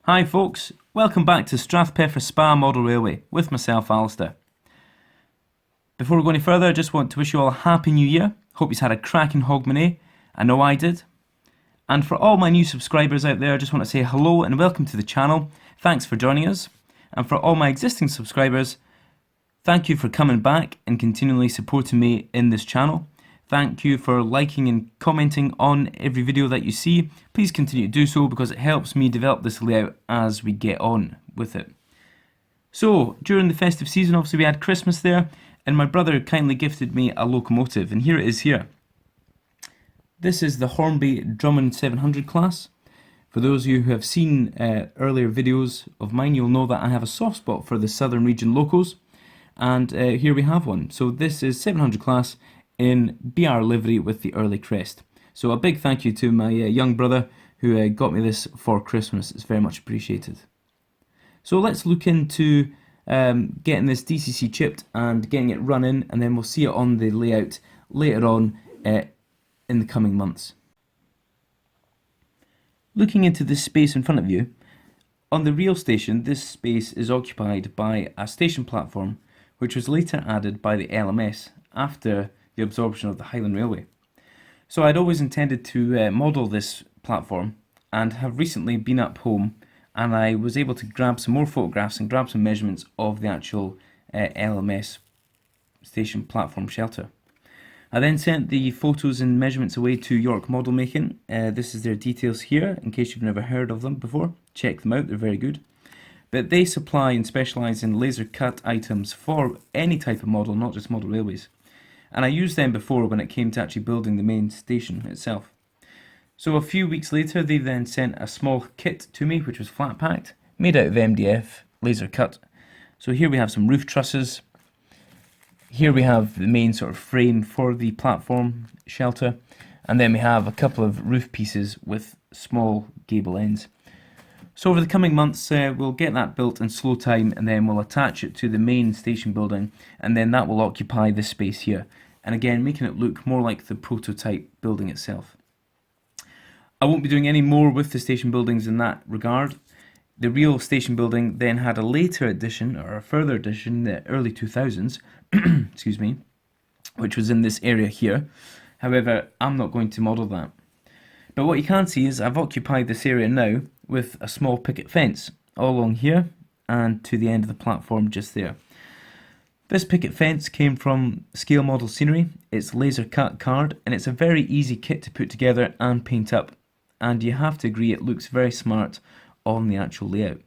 Hi folks, welcome back to Strathpeffer Spa Model Railway with myself, Alistair. Before we go any further, I just want to wish you all a happy new year. Hope you've had a cracking Hogmanay. I know I did. And for all my new subscribers out there, I just want to say hello and welcome to the channel. Thanks for joining us. And for all my existing subscribers, thank you for coming back and continually supporting me in this channel. Thank you for liking and commenting on every video that you see. Please continue to do so because it helps me develop this layout as we get on with it. So, during the festive season, obviously we had Christmas there, and my brother kindly gifted me a locomotive, and here it is here. This is the Hornby Drummond 700 class. For those of you who have seen earlier videos of mine, you'll know that I have a soft spot for the Southern Region locos, and here we have one. So this is 700 class in BR livery with the early crest. So a big thank you to my young brother who got me this for Christmas. It's very much appreciated. So let's look into getting this DCC chipped and getting it running, and then we'll see it on the layout later on in the coming months. Looking into this space in front of you, on the rail station this space is occupied by a station platform which was later added by the LMS after the absorption of the Highland Railway. So I'd always intended to model this platform and have recently been up home, and I was able to grab some more photographs and grab some measurements of the actual LMS station platform shelter. I then sent the photos and measurements away to York Model Making. This is their details here, in case you've never heard of them before. Check them out, they're very good. But they supply and specialise in laser cut items for any type of model, not just model railways. And I used them before when it came to actually building the main station itself. So a few weeks later they then sent a small kit to me which was flat packed, made out of MDF, laser cut. So here we have some roof trusses. Here we have the main sort of frame for the platform shelter, and then we have a couple of roof pieces with small gable ends. So over the coming months we'll get that built in slow time, and then we'll attach it to the main station building, and then that will occupy this space here, and again making it look more like the prototype building itself. I won't be doing any more with the station buildings in that regard. The real station building then had a later addition, or a further addition, in the early 2000s, excuse me, which was in this area here. However, I'm not going to model that. But what you can see is I've occupied this area now with a small picket fence all along here and to the end of the platform just there. This picket fence came from Scale Model Scenery. It's laser cut card, and it's a very easy kit to put together and paint up, and you have to agree it looks very smart on the actual layout.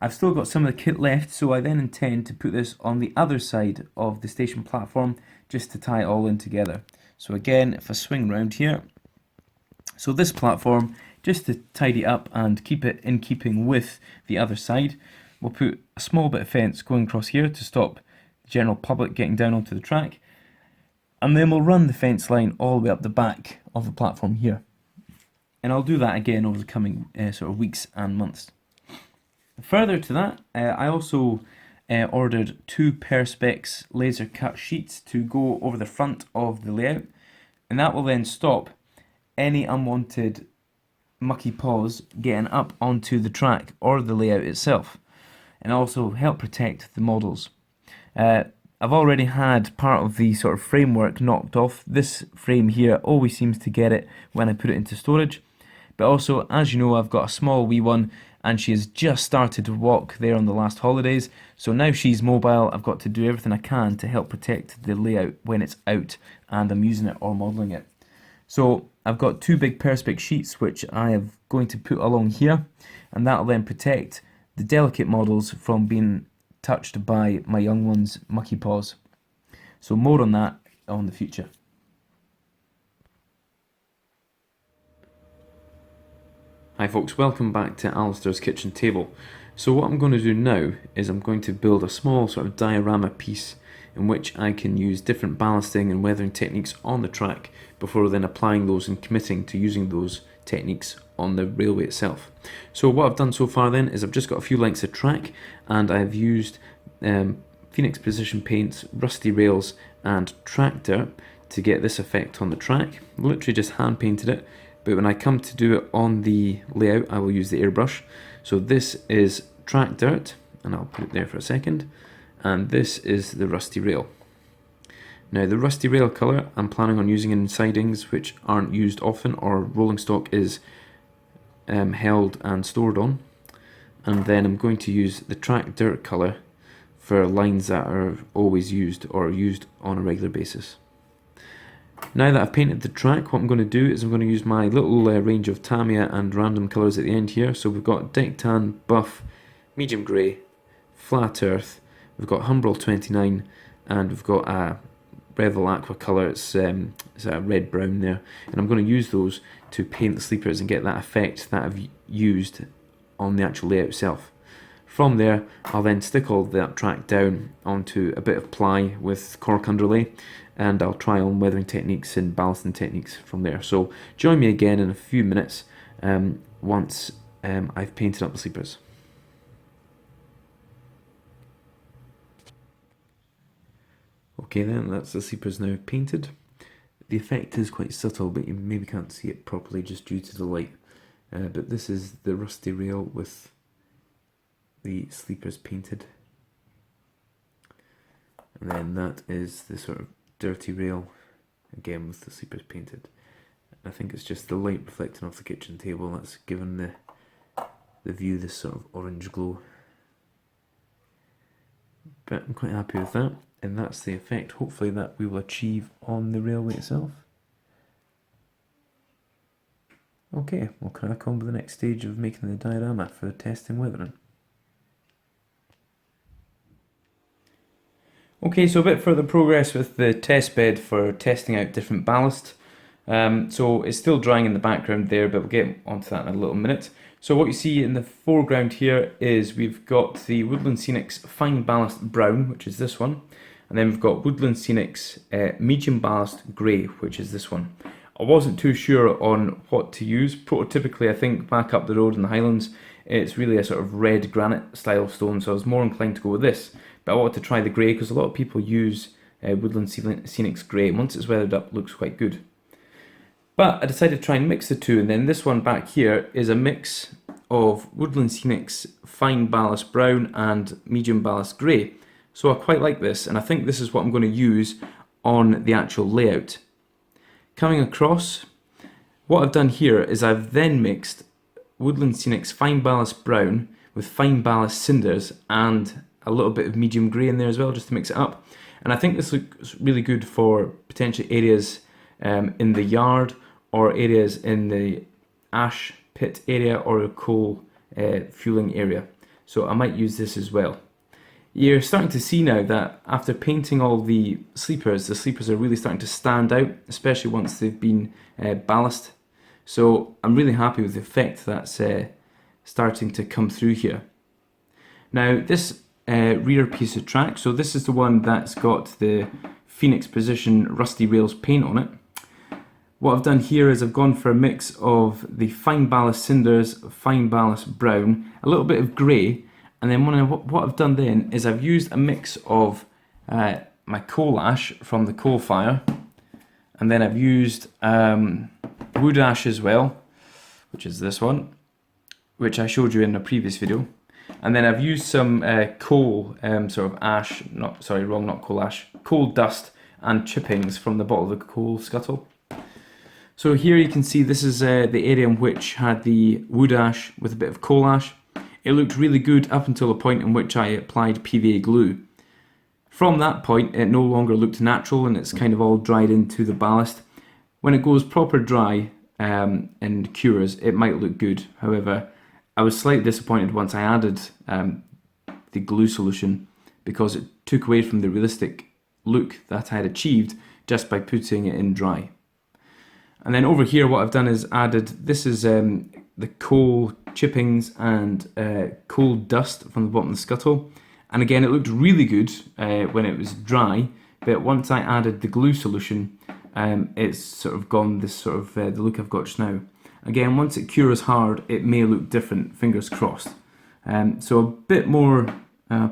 I've still got some of the kit left, so I then intend to put this on the other side of the station platform just to tie it all in together. So again, if I swing around here, so this platform, just to tidy up and keep it in keeping with the other side, we'll put a small bit of fence going across here to stop the general public getting down onto the track, and then we'll run the fence line all the way up the back of the platform here. And I'll do that again over the coming sort of weeks and months. Further to that, I also ordered 2 Perspex laser cut sheets to go over the front of the layout, and that will then stop any unwanted mucky paws getting up onto the track or the layout itself, and also help protect the models. I've already had part of the sort of framework knocked off. This frame here always seems to get it when I put it into storage, but also, as you know, I've got a small wee one, and she has just started to walk there on the last holidays, so now she's mobile. I've got to do everything I can to help protect the layout when it's out and I'm using it or modelling it. So I've got 2 big Perspex sheets which I am going to put along here, and that will then protect the delicate models from being touched by my young one's mucky paws. So more on that on the future. Hi folks, welcome back to Alistair's kitchen table. So what I'm going to do now is I'm going to build a small sort of diorama piece in which I can use different ballasting and weathering techniques on the track before then applying those and committing to using those techniques on the railway itself. So what I've done so far then is I've just got a few lengths of track, and I've used Phoenix Precision Paints, Rusty Rails and Tractor to get this effect on the track. Literally just hand painted it, but when I come to do it on the layout I will use the airbrush. So this is track dirt, and I'll put it there for a second, and this is the rusty rail. Now the rusty rail colour I'm planning on using in sidings which aren't used often or rolling stock is held and stored on, and then I'm going to use the track dirt colour for lines that are always used or used on a regular basis. Now that I've painted the track, what I'm going to do is I'm going to use my little range of Tamiya and random colours at the end here. So we've got Deck Tan, Buff, Medium Grey, Flat Earth, we've got Humbrol 29, and we've got a Revel Aqua colour, it's a red brown there, and I'm going to use those to paint the sleepers and get that effect that I've used on the actual layout itself. From there, I'll then stick all that track down onto a bit of ply with cork underlay, and I'll try on weathering techniques and ballasting techniques from there. So join me again in a few minutes once I've painted up the sleepers. Okay then, that's the sleepers now painted. The effect is quite subtle, but you maybe can't see it properly just due to the light. But this is the rusty rail with the sleepers painted. And then that is the sort of dirty rail, again with the sleepers painted. I think it's just the light reflecting off the kitchen table that's given the view this sort of orange glow. But I'm quite happy with that, and that's the effect hopefully that we will achieve on the railway itself. Okay, we'll crack on with the next stage of making the diorama for the testing weathering. Okay, so a bit further progress with the test bed for testing out different ballast. So it's still drying in the background there, but we'll get onto that in a little minute. So what you see in the foreground here is we've got the Woodland Scenics Fine Ballast Brown, which is this one, and then we've got Woodland Scenics Medium Ballast Grey, which is this one. I wasn't too sure on what to use. Prototypically, I think back up the road in the Highlands, it's really a sort of red granite style stone, so I was more inclined to go with this. But I wanted to try the grey because a lot of people use Woodland Scenics Grey. Once it's weathered up, it looks quite good. But I decided to try and mix the two, and then this one back here is a mix of Woodland Scenics Fine Ballast Brown and Medium Ballast Grey. So I quite like this, and I think this is what I'm going to use on the actual layout. Coming across, what I've done here is I've then mixed Woodland Scenics Fine Ballast Brown with Fine Ballast Cinders and a little bit of medium grey in there as well, just to mix it up. And I think this looks really good for potential areas in the yard, or areas in the ash pit area or a coal fueling area. So I might use this as well. You're starting to see now that after painting all the sleepers are really starting to stand out, especially once they've been ballast. So I'm really happy with the effect that's starting to come through here. Now this rear piece of track, so this is the one that's got the Phoenix Precision Rusty Rails paint on it. What I've done here is I've gone for a mix of the Fine Ballast Cinders, Fine Ballast Brown, a little bit of grey, and then what I've done then is I've used a mix of my coal ash from the coal fire, and then I've used wood ash as well, which is this one, which I showed you in a previous video. And then I've used some coal, sort of ash, not coal ash, coal dust and chippings from the bottom of the coal scuttle. So here you can see this is the area in which had the wood ash with a bit of coal ash. It looked really good up until the point in which I applied PVA glue. From that point it no longer looked natural, and it's kind of all dried into the ballast. When it goes proper dry and cures, it might look good. However, I was slightly disappointed once I added the glue solution, because it took away from the realistic look that I had achieved just by putting it in dry. And then over here what I've done is added, this is the coal chippings and coal dust from the bottom of the scuttle. And again, it looked really good when it was dry, but once I added the glue solution, it's sort of gone this sort of the look I've got just now. Again, once it cures hard, it may look different, fingers crossed. So a bit more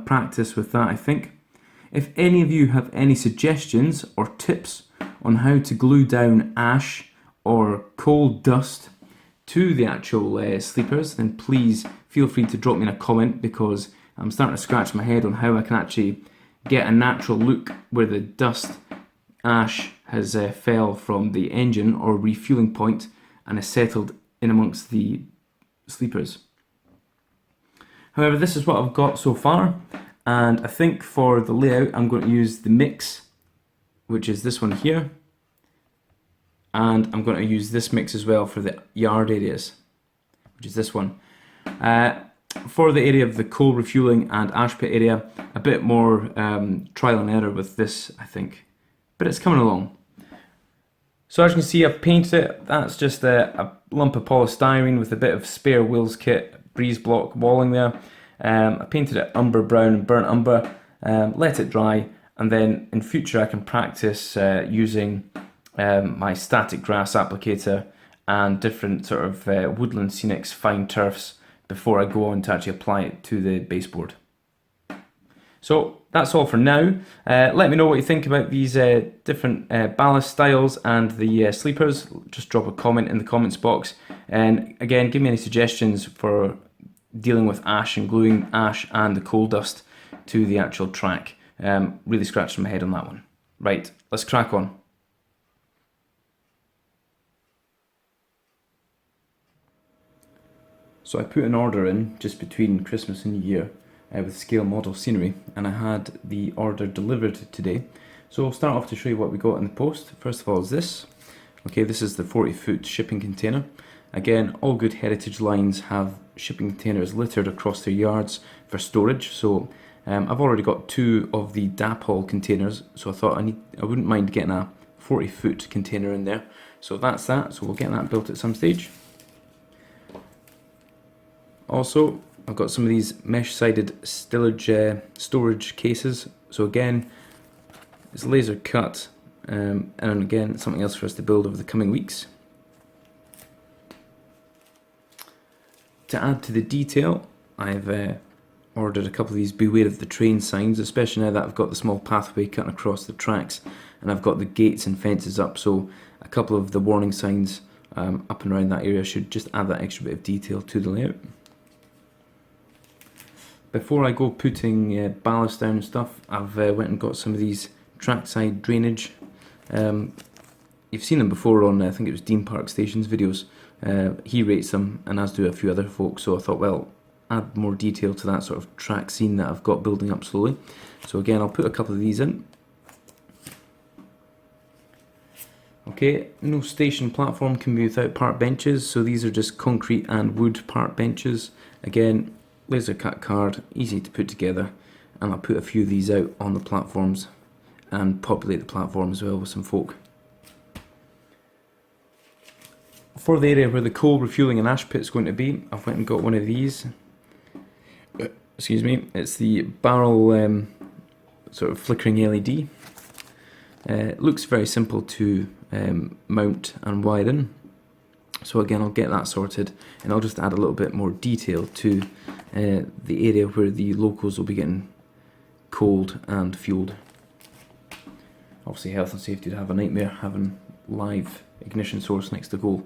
practice with that, I think. If any of you have any suggestions or tips on how to glue down ash or coal dust to the actual sleepers, then please feel free to drop me in a comment, because I'm starting to scratch my head on how I can actually get a natural look where the dust ash has fell from the engine or refueling point and has settled in amongst the sleepers. However, this is what I've got so far, and I think for the layout I'm going to use the mix, which is this one here, and I'm going to use this mix as well for the yard areas, which is this one. For the area of the coal refueling and ash pit area, a bit more trial and error with this, I think, but it's coming along. So as you can see, I've painted it. That's just a lump of polystyrene with a bit of spare wheels kit, breeze block walling there. I painted it umber brown and burnt umber, let it dry, and then in future I can practice using my static grass applicator and different sort of woodland scenics fine turfs before I go on to actually apply it to the baseboard. So that's all for now. Let me know what you think about these different ballast styles and the sleepers. Just drop a comment in the comments box, and again, give me any suggestions for dealing with ash and gluing ash and the coal dust to the actual track. Really scratching my head on that one. Right, let's crack on. So I put an order in just between Christmas and New Year with scale model scenery, and I had the order delivered today. So I'll start off to show you what we got in the post. First of all is this. Okay, this is the 40-foot shipping container. Again, all good heritage lines have shipping containers littered across their yards for storage. So I've already got 2 of the DAP-haul containers, so I thought I wouldn't mind getting a 40-foot container in there. So that's that, so we'll get that built at some stage. Also, I've got some of these mesh-sided stillage storage cases. So again, it's laser cut, and again, something else for us to build over the coming weeks. To add to the detail, I've ordered a couple of these beware of the train signs, especially now that I've got the small pathway cutting across the tracks and I've got the gates and fences up, so a couple of the warning signs up and around that area should just add that extra bit of detail to the layout. Before I go putting ballast down and stuff, I've went and got some of these trackside drainage. You've seen them before on, I think it was Dean Park Station's videos. He rates them, and as do a few other folks, so I thought, well, add more detail to that sort of track scene that I've got building up slowly. So again, I'll put a couple of these in. Okay, no station platform can be without park benches, so these are just concrete and wood park benches. Again, laser cut card, easy to put together, and I'll put a few of these out on the platforms and populate the platform as well with some folk. For the area where the coal refueling and ash pit is going to be, I've went and got one of these. Excuse me, it's the barrel sort of flickering LED. It looks very simple to mount and wire in. So again, I'll get that sorted, and I'll just add a little bit more detail to the area where the locos will be getting coaled and fueled. Obviously, health and safety to have a nightmare having live ignition source next to coal.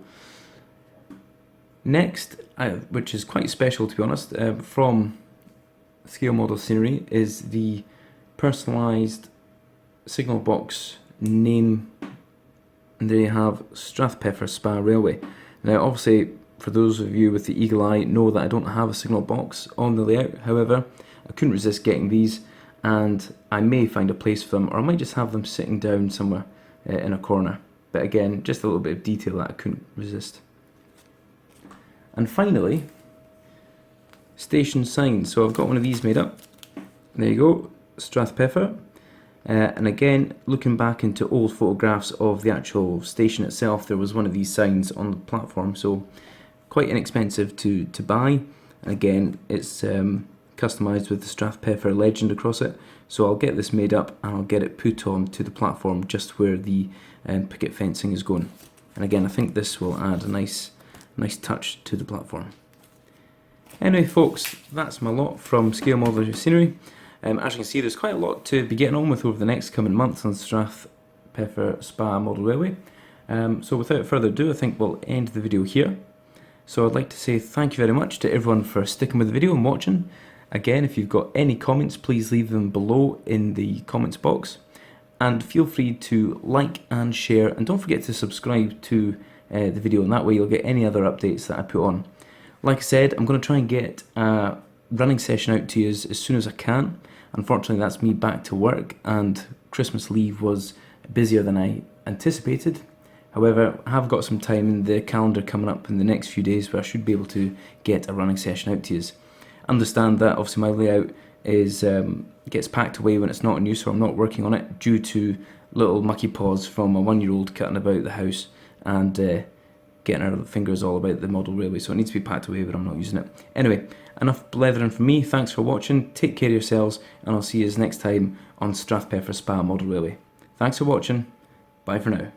Next, which is quite special to be honest, from scale model scenery, is the personalised signal box name, and there you have Strathpeffer Spa Railway. Now obviously, for those of you with the eagle eye, know that I don't have a signal box on the layout. However, I couldn't resist getting these, and I may find a place for them, or I might just have them sitting down somewhere in a corner. But again, just a little bit of detail that I couldn't resist. And finally, station signs. So I've got one of these made up. There you go, Strathpeffer. And again, looking back into old photographs of the actual station itself, there was one of these signs on the platform, so quite inexpensive to buy. And again, it's customised with the Strathpeffer legend across it. So I'll get this made up and I'll get it put on to the platform just where the picket fencing is going. And again, I think this will add a nice touch to the platform. Anyway folks, that's my lot from Scale Model Scenery. As you can see, there's quite a lot to be getting on with over the next coming months on Strathpeffer Spa Model Railway. So without further ado, I think we'll end the video here. So I'd like to say thank you very much to everyone for sticking with the video and watching. Again, if you've got any comments, please leave them below in the comments box. And feel free to like and share, and don't forget to subscribe to the video, and that way you'll get any other updates that I put on. Like I said, I'm going to try and get a running session out to you as soon as I can. Unfortunately, that's me back to work, and Christmas leave was busier than I anticipated. However, I have got some time in the calendar coming up in the next few days where I should be able to get a running session out to you. Understand that obviously my layout is gets packed away when it's not in use, so I'm not working on it due to little mucky paws from a 1-year-old cutting about the house and getting her fingers all about the model railway, so it needs to be packed away, but I'm not using it. Anyway, enough blethering from me. Thanks for watching, take care of yourselves, and I'll see you next time on Strathpeffer Spa Model Railway. Thanks for watching, bye for now.